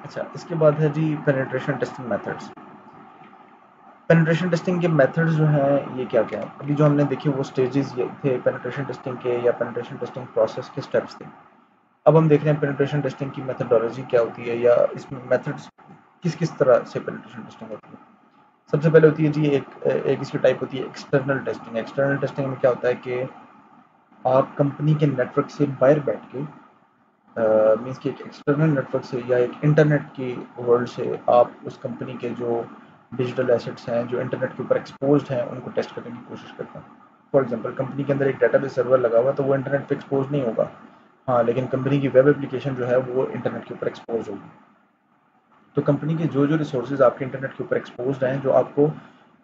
अच्छा, इसके बाद है जी penetration testing methods. Penetration testing के मेथड्स जो हैं ये क्या-क्या हैं? अभी जो हमने देखे वो स्टेजेस ये थे पेनिट्रेशन टेस्टिंग के या पेनिट्रेशन टेस्टिंग प्रोसेस के स्टेप्स थे। अब हम देख रहे हैं पेनिट्रेशन टेस्टिंग की मेथोडोलॉजी क्या होती है या इसमें मेथड्स किस-किस तरह से पेनिट्रेशन टेस्टिंग होती है। सबसे पहले होती है जी एक इसकी टाइप होती है एक्सटर्नल टेस्टिंग। एक्सटर्नल टेस्टिंग में क्या होता है कि आप कंपनी के नेटवर्क से बाहर बैठ के मीन्स कि एक एक्सटर्नल नेटवर्क से या एक इंटरनेट की वर्ल्ड से आप उस कंपनी के जो डिजिटल एसेट्स हैं जो इंटरनेट के ऊपर एक्सपोज्ड हैं उनको टेस्ट करने की कोशिश करते हैं। फॉर एग्जांपल कंपनी के अंदर एक डेटाबेस सर्वर लगा हुआ है तो वो इंटरनेट पे एक्सपोज नहीं होगा। हाँ, लेकिन कंपनी की वेब एप्लीकेशन जो है वो इंटरनेट के ऊपर एक्सपोज होगी। तो कंपनी के जो जो रिसोर्सेज आपके इंटरनेट के ऊपर एक्सपोज्ड हैं जो आपको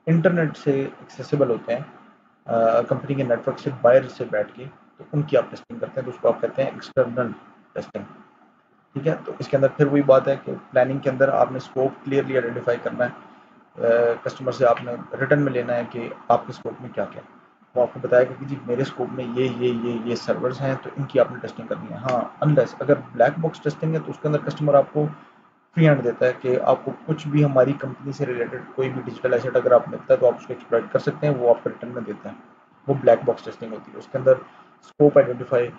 इंटरनेट से एक्सेसिबल होते हैं कंपनी के नेटवर्क से बाहर से बैठ के, तो उनकी आप टेस्टिंग करते हैं तो उसको आप कहते हैं एक्सटर्नल टेस्टिंग। ठीक है, तो इसके अंदर फिर वही बात है कि प्लानिंग के अंदर आपने स्कोप क्लियरली आइडेंटिफाई करना है। कस्टमर से आपने रिटर्न में लेना है कि आपके स्कोप में क्या क्या है। वो आपको बताएगा कि जी मेरे स्कोप में ये सर्वर्स हैं तो इनकी आपने टेस्टिंग करनी है। हाँ, अनलेस अगर ब्लैक बॉक्स टेस्टिंग है तो उसके अंदर कस्टमर आपको फ्री हैंड देता है कि आपको कुछ भी हमारी कंपनी से रिलेटेड कोई भी डिजिटल एसेट अगर आप मिलता है तो आप उसको एक्सप्लॉइट कर सकते हैं, वो आपको रिटर्न में देते हैं। वो ब्लैक बॉक्स टेस्टिंग होती है। उसके अंदर स्कोप आइडेंटिफाई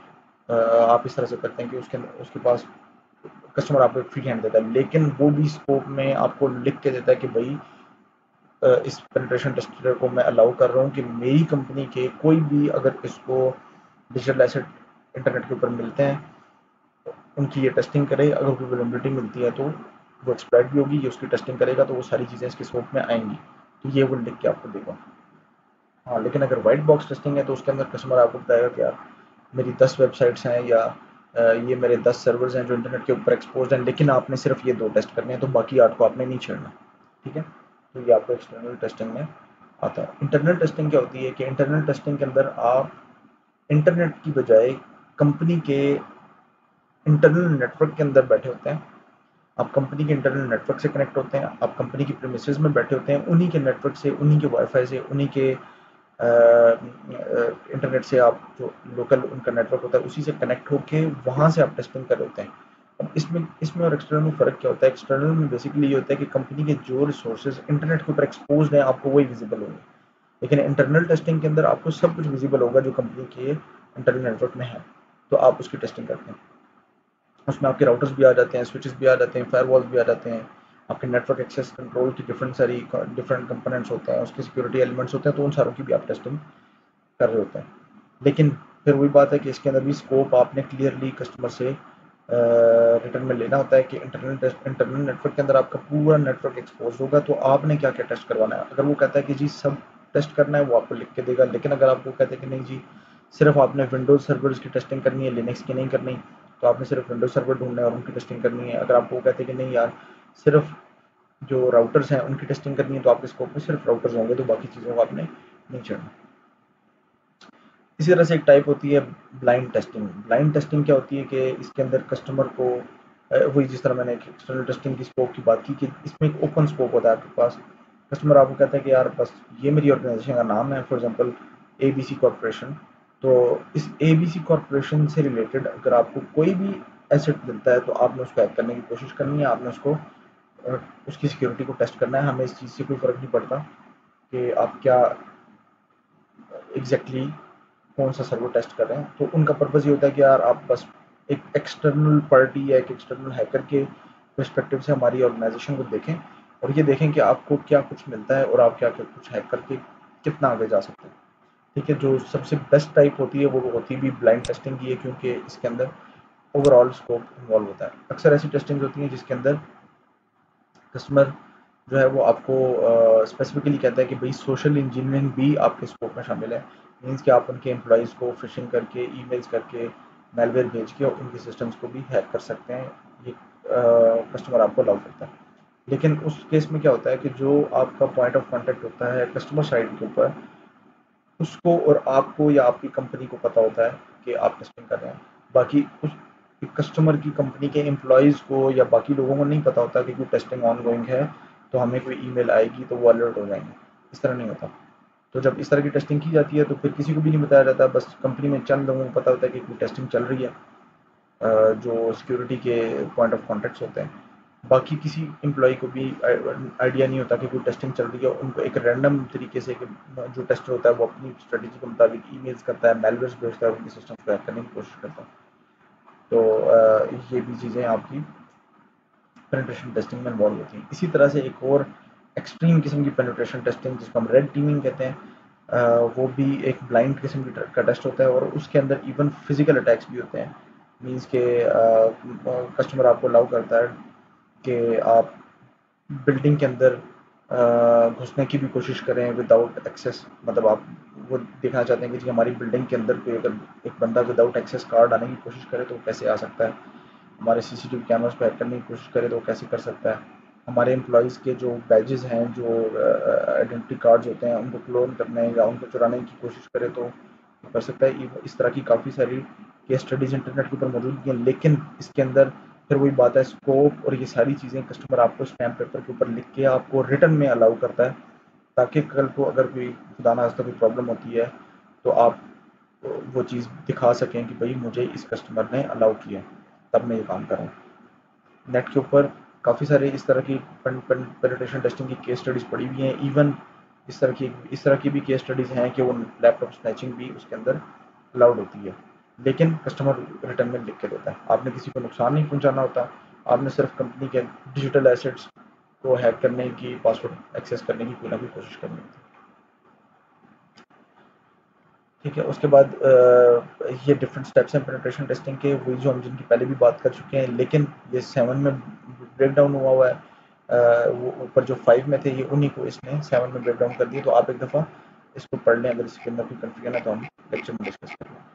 आप इस तरह से करते हैं कि उसके अंदर उसके पास कस्टमर आपको एक फ्री हैंड देता है, लेकिन वो भी स्कोप में आपको लिख के देता है कि भाई इस पेनिट्रेशन टेस्टर को मैं अलाउ कर रहा हूँ कि मेरी कंपनी के कोई भी अगर इसको डिजिटल एसेट इंटरनेट के ऊपर मिलते हैं उनकी ये टेस्टिंग करे। अगर कोई वल्नरेबिलिटी मिलती है तो वो एक्सप्लॉइट भी होगी, ये उसकी टेस्टिंग करेगा तो वो सारी चीज़ें इसके स्कोप में आएंगी। तो ये वो लिख के आपको देगा। हाँ, लेकिन अगर वाइट बॉक्स टेस्टिंग है तो उसके अंदर कस्टमर आपको बताएगा कि यार मेरी 10 वेबसाइट्स हैं या ये मेरे 10 सर्वर्स हैं जो इंटरनेट के ऊपर एक्सपोज हैं, लेकिन आपने सिर्फ ये 2 टेस्ट करने हैं तो बाकी 8 को आपने नहीं छेड़ना। ठीक है? तो ये आपको एक्सटर्नल टेस्टिंग में आता है। इंटरनल टेस्टिंग क्या होती है कि इंटरनल टेस्टिंग के अंदर आप इंटरनेट की बजाय कंपनी के इंटरनल नेटवर्क के अंदर बैठे होते हैं। आप कंपनी के इंटरनल नेटवर्क से कनेक्ट होते हैं, आप कंपनी की प्रीमिसेस में बैठे होते हैं, उन्हीं के नेटवर्क से, उन्हीं के वाईफाई से, उन्हीं के इंटरनेट से आप जो लोकल उनका नेटवर्क होता है उसी से कनेक्ट होके वहाँ से आप टेस्टिंग कर रहे होते हैं। अब इसमें इसमें और एक्सटर्नल में फ़र्क क्या होता है? एक्सटर्नल में बेसिकली ये होता है कि कंपनी के जो रिसोर्सेज इंटरनेट के ऊपर एक्सपोज्ड हैं आपको वही विजिबल होंगे, लेकिन इंटरनल टेस्टिंग के अंदर आपको सब कुछ विजिबल होगा जो कंपनी के इंटरनल नेटवर्क में है, तो आप उसकी टेस्टिंग करते हैं। उसमें आपके राउटर्स भी आ जाते हैं, स्विचेस भी आ जाते हैं, फायरवॉल्स भी आ जाते हैं, आपके नेटवर्क एक्सेस कंट्रोल की डिफरेंट कंपोनेंट्स होते हैं, उसके सिक्योरिटी एलिमेंट्स होते हैं, तो उन सारों की भी आप टेस्टिंग कर रहे होते हैं। लेकिन फिर वही बात है कि इसके अंदर भी स्कोप आपने क्लियरली कस्टमर से रिटर्न में लेना होता है कि इंटरनल नेटवर्क के अंदर आपका पूरा नेटवर्क एक्सपोज होगा तो आपने क्या क्या टेस्ट करवाना है। अगर वो कहता है कि जी सब टेस्ट करना है वो आपको लिख के देगा, लेकिन अगर आपको कहते हैं कि नहीं जी सिर्फ आपने विंडोज सर्वर्स की टेस्टिंग करनी है, लिनक्स की नहीं करनी, तो आपने सिर्फ विंडोज सर्वर ढूंढना है और उनकी टेस्टिंग करनी है। अगर आपको कहते हैं कि नहीं यार सिर्फ जो राउटर्स हैं उनकी टेस्टिंग करनी है तो आपके स्कोप में सिर्फ राउटर्स होंगे, तो बाकी चीज़ों को आपने नहीं छेड़ना। इसी तरह से एक टाइप होती है ब्लाइंड टेस्टिंग। ब्लाइंड टेस्टिंग क्या होती है कि इसके अंदर कस्टमर को वही जिस तरह मैंने एक्सटर्नल टेस्टिंग की स्कोप की बात की कि इसमें एक ओपन स्कोप होता है आपके पास। कस्टमर आपको कहता है कि यार बस ये मेरी ऑर्गेनाइजेशन का नाम है, फॉर एग्जांपल एबीसी कॉरपोरेशन। तो इस एबीसी कॉरपोरेशन से रिलेटेड अगर आपको कोई भी एसेट मिलता है तो आपने उसको हैक करने की कोशिश करनी है, आपने उसको उसकी सिक्योरिटी को टेस्ट करना है। हमें इस चीज़ से कोई फ़र्क नहीं पड़ता कि आप क्या एग्जैक्टली कौन सा सर्वर टेस्ट कर रहे हैं। तो उनका पर्पज़ ये होता है कि यार आप बस एक एक्सटर्नल पार्टी या एक एक्सटर्नल हैकर के पर्सपेक्टिव से हमारी ऑर्गेनाइजेशन को देखें और ये देखें कि आपको क्या कुछ मिलता है और आप क्या क्या कुछ हैक करके कितना आगे जा सकते हैं। ठीक है, जो सबसे बेस्ट टाइप होती है वो होती भी ब्लाइंड टेस्टिंग की है क्योंकि इसके अंदर ओवरऑल स्कोप इन्वॉल्व होता है। अक्सर ऐसी टेस्टिंग होती हैं जिसके अंदर कस्टमर जो है वो आपको स्पेसिफिकली कहता है कि भाई सोशल इंजीनियरिंग भी आपके स्कोप में शामिल है। मीन्स कि आप उनके एम्प्लॉइज़ को फिशिंग करके ईमेल्स करके मेलवेयर भेज के और उनके सिस्टम्स को भी हैक कर सकते हैं। ये कस्टमर आपको अलाउ करता है। लेकिन उस केस में क्या होता है कि जो आपका पॉइंट ऑफ कांटेक्ट होता है कस्टमर साइड के ऊपर, उसको और आपको या आपकी कंपनी को पता होता है कि आप टेस्टिंग कर रहे हैं। बाकी उस कस्टमर की कंपनी के एम्प्लॉइज़ को या बाकी लोगों को नहीं पता होता कि कोई टेस्टिंग ऑनगोइंग है, तो हमें कोई ईमेल आएगी तो वो अलर्ट हो जाएँगे। इस तरह नहीं होता। तो जब इस तरह की टेस्टिंग की जाती है तो फिर किसी को भी नहीं बताया जाता, बस कंपनी में चंद लोगों को पता होता है कि कोई टेस्टिंग चल रही है। जो सिक्योरिटी के पॉइंट ऑफ कॉन्टैक्ट्स होते हैं। बाकी किसी एम्प्लॉय को भी आइडिया नहीं होता कि कोई टेस्टिंग चल रही है। उनको एक रैंडम तरीके से जो टेस्टर होता है वो अपनी स्ट्रेटेजी के मुताबिक ईमेल्स करता है, मेलवेयर्स भेजता है, उनके सिस्टम को हैक करने की कोशिश करता है। तो ये भी चीज़ें आपकी पेनिट्रेशन टेस्टिंग में इन्वॉल्व होती हैं। इसी तरह से एक और एक्सट्रीम किस्म की पेनिट्रेशन टेस्टिंग जिसको हम रेड टीमिंग कहते हैं, वो भी एक ब्लाइंड किस्म का टेस्ट होता है और उसके अंदर इवन फिजिकल अटैक्स भी होते हैं। मीन्स के कस्टमर आपको अलाउ करता है कि आप बिल्डिंग के अंदर घुसने की भी कोशिश करें विदाउट एक्सेस, मतलब आप वो देखना चाहते हैं कि जी हमारी बिल्डिंग के अंदर कोई अगर एक बंदा विदाउट एक्सेस कार्ड आने की कोशिश करे तो वो कैसे आ सकता है, हमारे सीसीटीवी कैमरास को हैक करने की कोशिश करे तो वो कैसे कर सकता है, हमारे एम्प्लॉयज़ के जो बैजेस हैं, जो आइडेंटिटी कार्ड्स होते हैं, उनको क्लोन करने या उनको चुराने की कोशिश करे तो कर सकता है। इस तरह की काफ़ी सारी केस स्टडीज़ इंटरनेट के ऊपर मौजूद हैं, लेकिन इसके अंदर फिर वही बात है, स्कोप और ये सारी चीज़ें कस्टमर आपको स्टैम्प पेपर के ऊपर लिख के आपको रिटर्न में अलाउ करता है, ताकि कल को अगर कोई खुदा ना खास्ता कोई प्रॉब्लम होती है तो आप वो चीज़ दिखा सकें कि भाई मुझे इस कस्टमर ने अलाउ किया, तब मैं ये काम कर रहा हूँ। नेट के ऊपर काफ़ी सारे इस तरह की पेनिट्रेशन टेस्टिंग की केस स्टडीज़ पड़ी हुई हैं। इवन इस तरह की भी केस स्टडीज़ हैं कि वो लैपटॉप स्नैचिंग भी उसके अंदर अलाउड होती है, लेकिन कस्टमर रिटर्न में लिख के देता है। आपने किसी को नुकसान नहीं पहुंचाना होता, आपने सिर्फ कंपनी के डिजिटल एसेट्स को हैक करने की, पासवर्ड एक्सेस करने की कोई ना कोई कोशिश करनी होती है। ठीक है, उसके बाद ये डिफरेंट स्टेप्स हैं पेनिट्रेशन टेस्टिंग के, वही जो हम जिनकी पहले भी बात कर चुके हैं, लेकिन ये 7 में ब्रेक डाउन हुआ है। वो ऊपर जो 5 में थे ये उन्हीं को इसने 7 में ब्रेक डाउन कर दिया। तो आप एक दफ़ा इसको पढ़ लें, अगर इसके अंदर कोई कंफ्यूजन है तो हम लेक्चर में डिस्कस करेंगे।